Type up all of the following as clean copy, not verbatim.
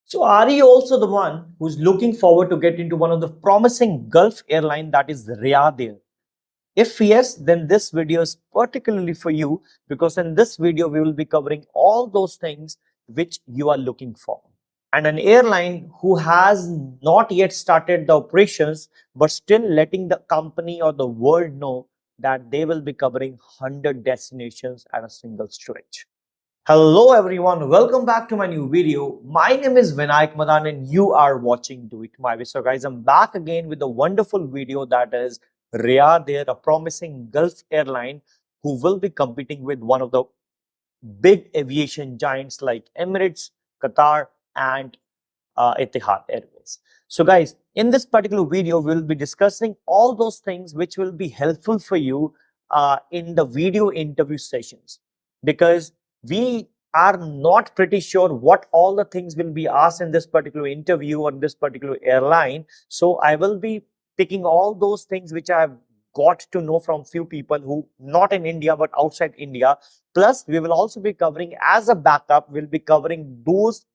So are you also the one who's looking forward to get into one of the promising Gulf airline that is Riyadh Air? If yes, then this video is particularly for you because in this video we will be covering all those things which you are looking for. And an airline who has not yet started the operations but still letting the company or the world know that they will be covering 100 destinations at a single stretch. Hello everyone, welcome back to my new video. My name is Vinayak Madan and you are watching Do It My Way. So guys, I'm back again with a wonderful video that is Riyadh Air, a promising Gulf airline who will be competing with one of the big aviation giants like Emirates, Qatar and Etihad Airways. So guys, in this particular video, we'll be discussing all those things which will be helpful for you in the video interview sessions because we are not pretty sure what all the things will be asked in this particular interview or this particular airline. So I will be picking all those things which I have got to know from few people who not in India but outside India. Plus, we will also be covering as a backup, we'll be covering those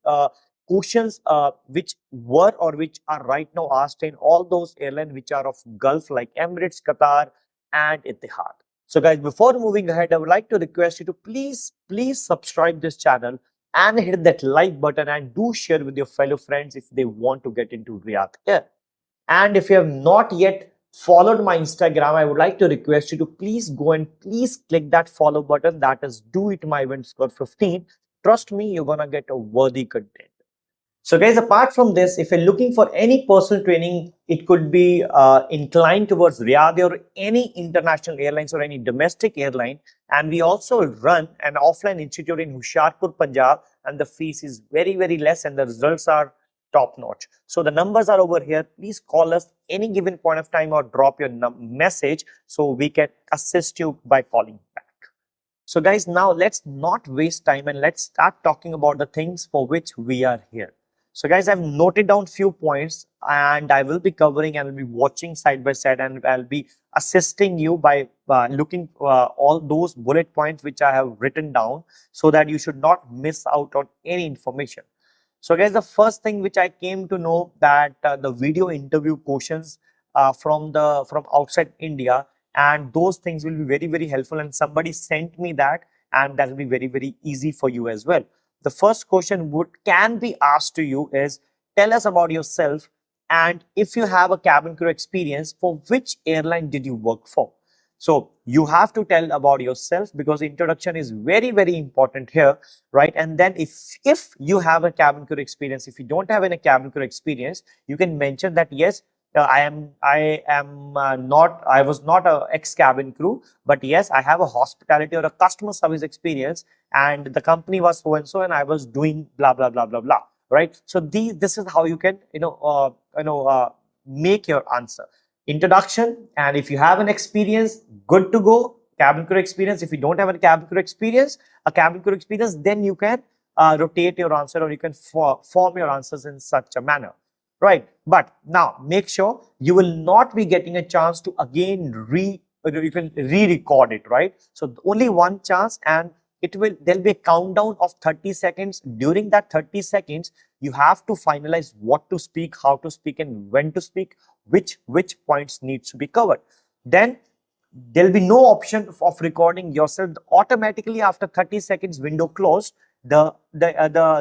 questions which were or which are right now asked in all those airlines which are of Gulf like Emirates, Qatar and Etihad. So guys, before moving ahead, I would like to request you to please subscribe this channel and hit that like button and do share with your fellow friends if they want to get into Riyadh Air. And if you have not yet followed my Instagram, I would like to request you to please go and please click that follow button, that is Do It My Way _ 15. Trust me, you're gonna get a worthy content. So guys, apart from this, if you're looking for any personal training, it could be inclined towards Riyadh or any international airlines or any domestic airline. And we also run an offline institute in Hoshiarpur, Punjab, and the fees is very less and the results are top notch. So the numbers are over here. Please call us any given point of time or drop your message so we can assist you by calling back. So guys, now let's not waste time and let's start talking about the things for which we are here. So guys, I've noted down few points and I will be covering and I'll be watching side by side and I'll be assisting you by looking all those bullet points which I have written down so that you should not miss out on any information. So guys, the first thing which I came to know that the video interview questions from outside India, and those things will be very helpful, and somebody sent me that and that will be very easy for you as well. The first question can be asked to you is, tell us about yourself and if you have a cabin crew experience, for which airline did you work for? So you have to tell about yourself because introduction is very important here, right? And then if you have a cabin crew experience, if you don't have any cabin crew experience, you can mention that yes, I was not a ex-cabin crew, but yes, I have a hospitality or a customer service experience, and the company was so and so, and I was doing blah blah blah blah blah. Right? So this is how you can make your answer. Introduction, and if you have an experience, good to go. Cabin crew experience. If you don't have a cabin crew experience, then you can rotate your answer or you can form your answers in such a manner. Right, but now make sure you will not be getting a chance to again re-record it, right? So only one chance, and there'll be a countdown of 30 seconds. During that 30 seconds, you have to finalize what to speak, how to speak, and when to speak, which points needs to be covered. Then there'll be no option of recording yourself. Automatically after 30 seconds window closed, the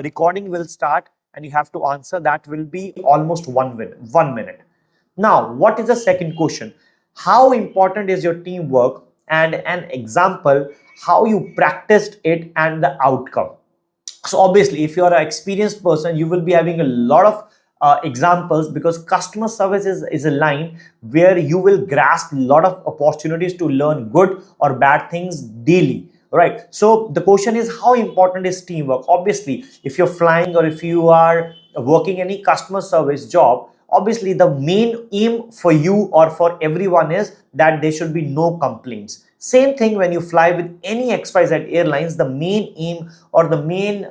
recording will start and you have to answer. That will be almost 1 minute. Now, what is the second question? How important is your teamwork, and an example how you practiced it and the outcome. So obviously, if you are an experienced person, you will be having a lot of examples, because customer service is a line where you will grasp a lot of opportunities to learn good or bad things daily. Right. So the question is, how important is teamwork? Obviously, if you're flying or if you are working any customer service job, obviously the main aim for you or for everyone is that there should be no complaints. Same thing when you fly with any XYZ airlines, the main aim or the main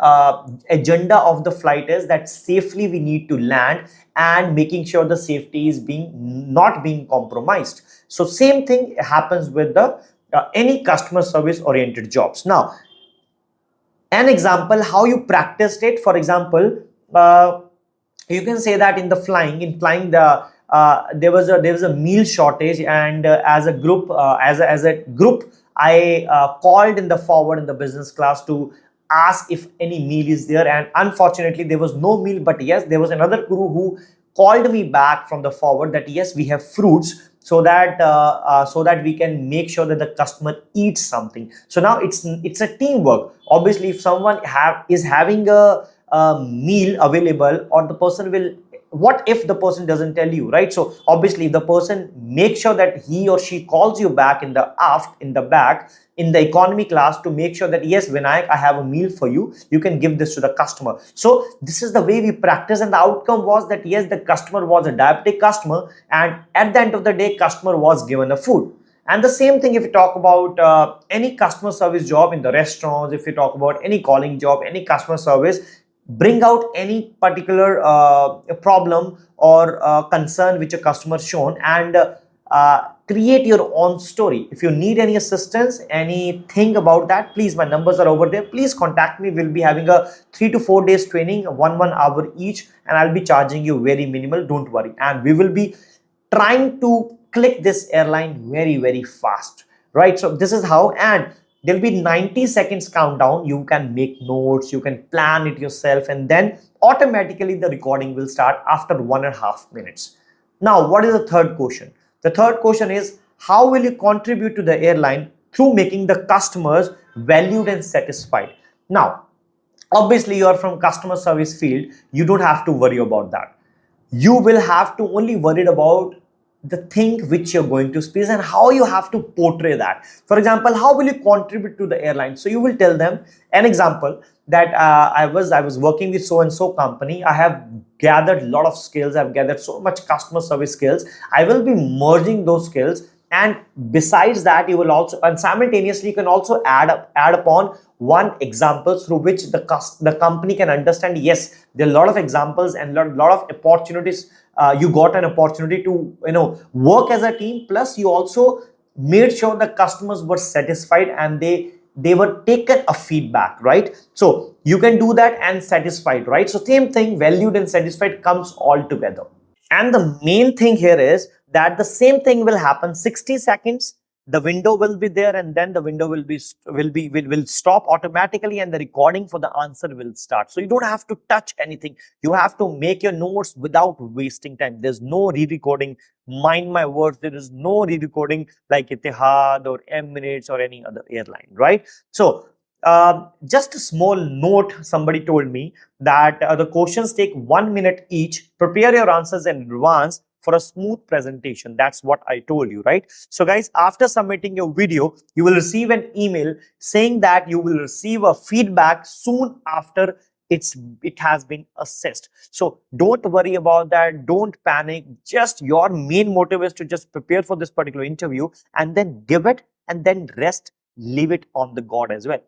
agenda of the flight is that safely we need to land and making sure the safety is not being compromised. So same thing happens with the any customer service oriented jobs. Now, an example how you practiced it. For example, you can say that in flying there was a meal shortage, and as a group I called in the forward in the business class to ask if any meal is there, and unfortunately there was no meal. But yes, there was another crew who called me back from the forward that yes, we have fruits, so that we can make sure that the customer eats something. So now it's a teamwork. Obviously, if someone is having a meal available, or the person will, what if the person doesn't tell you, right? So obviously the person makes sure that he or she calls you back in the aft, in the back, in the economy class, to make sure that yes, Vinayak, I have a meal for you, you can give this to the customer. So this is the way we practice, and the outcome was that yes, the customer was a diabetic customer, and at the end of the day, customer was given a food. And the same thing if you talk about any customer service job in the restaurants, if you talk about any calling job, any customer service, bring out any particular problem or concern which a customer shown, and create your own story. If you need any assistance, anything about that, please, my numbers are over there, please contact me. We'll be having a 3 to 4 days training, 1 hour each, and I'll be charging you very minimal, don't worry. And we will be trying to click this airline very fast, right? So this is how, and there'll be 90 seconds countdown. You can make notes, you can plan it yourself, and then automatically the recording will start after 1.5 minutes. Now, what is the third question? The third question is, how will you contribute to the airline through making the customers valued and satisfied? Now, obviously you are from customer service field, you don't have to worry about that. You will have to only worry about the thing which you're going to speak and how you have to portray that. For example, how will you contribute to the airline? So you will tell them an example that I was working with so and so company. I have gathered a lot of skills. I've gathered so much customer service skills. I will be merging those skills, and besides that, you will also, and simultaneously you can also add upon one example through which the company can understand, yes, there are a lot of examples and a lot of opportunities. You got an opportunity to work as a team, plus you also made sure the customers were satisfied and they were taken a feedback, right? So you can do that, and satisfied, right? So same thing, valued and satisfied comes all together. And the main thing here is that the same thing will happen 60 seconds. The window will be there, and then the window will stop automatically, and the recording for the answer will start. So you don't have to touch anything. You have to make your notes without wasting time. There's no re-recording. Mind my words, there is no re-recording like Etihad or Emirates or any other airline, right? So just a small note, somebody told me that the questions take 1 minute each. Prepare your answers in advance for a smooth presentation. That's what I told you, right? So guys, after submitting your video, you will receive an email saying that you will receive a feedback soon after it has been assessed. So don't worry about that. Don't panic. Just your main motive is to just prepare for this particular interview, and then give it, and then rest, leave it on the God as well.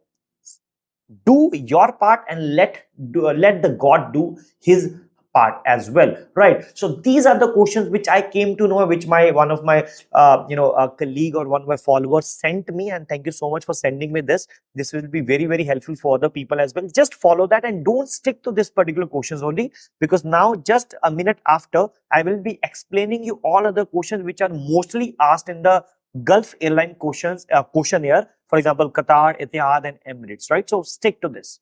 Do your part, and let the God do his part as well, right? So these are the questions which I came to know, which one of my colleague or one of my followers sent me, and thank you so much for sending me this. This will be very helpful for other people as well. Just follow that, and don't stick to this particular questions only, because now just a minute after I will be explaining you all other questions which are mostly asked in the Gulf airline questionnaire. For example, Qatar, Etihad, and Emirates, right? So stick to this.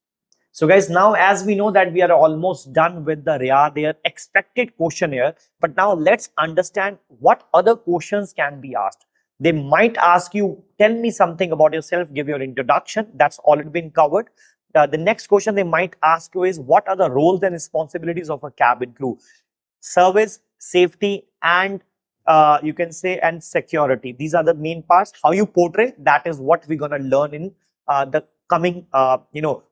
So guys, now as we know that we are almost done with the Riyadh Air expected questionnaire, but now let's understand what other questions can be asked. They might ask you, tell me something about yourself, give your introduction. That's already been covered. The next question they might ask you is, what are the roles and responsibilities of a cabin crew? Service, safety, and you can say, and security. These are the main parts. How you portray, that is what we're going to learn in the coming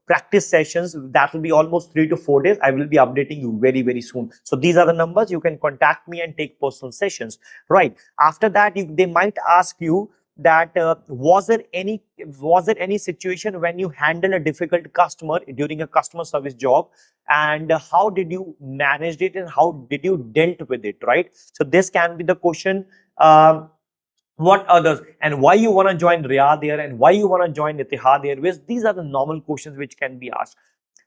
practice sessions. That will be almost 3 to 4 days. I will be updating you very soon. So these are the numbers. You can contact me and take personal sessions, right? After that, they might ask you that was there any situation when you handle a difficult customer during a customer service job, and how did you manage it, and how did you dealt with it, right? So this can be the question. What others, and why you want to join Riyadh Air, and why you want to join Etihad Airways? These are the normal questions which can be asked.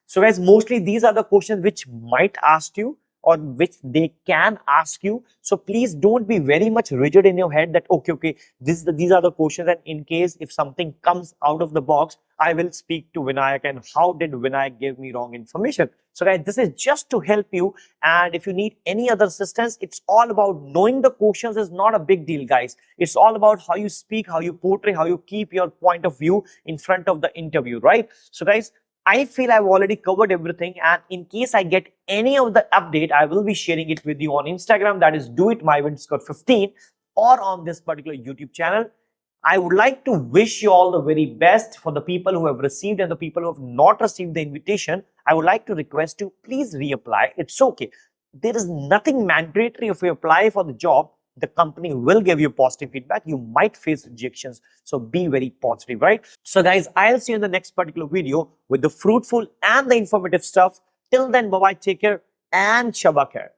So guys, mostly these are the questions which might ask you or which they can ask you. So please don't be very much rigid in your head that okay, these are the questions, and in case if something comes out of the box, I will speak to Vinayak and how did Vinayak give me wrong information. So guys, this is just to help you, and if you need any other assistance, it's all about knowing the questions is not a big deal, guys. It's all about how you speak, how you portray, how you keep your point of view in front of the interview, right? So guys, I feel I've already covered everything, and in case I get any of the update, I will be sharing it with you on Instagram, that is doitmywindscore15, or on this particular YouTube channel. I would like to wish you all the very best. For the people who have received and the people who have not received the invitation, I would like to request you, please reapply. It's okay. There is nothing mandatory. If you apply for the job, the company will give you positive feedback. You might face rejections. So be very positive, right? So guys, I'll see you in the next particular video with the fruitful and the informative stuff. Till then, bye-bye, take care, and Shabba Khair.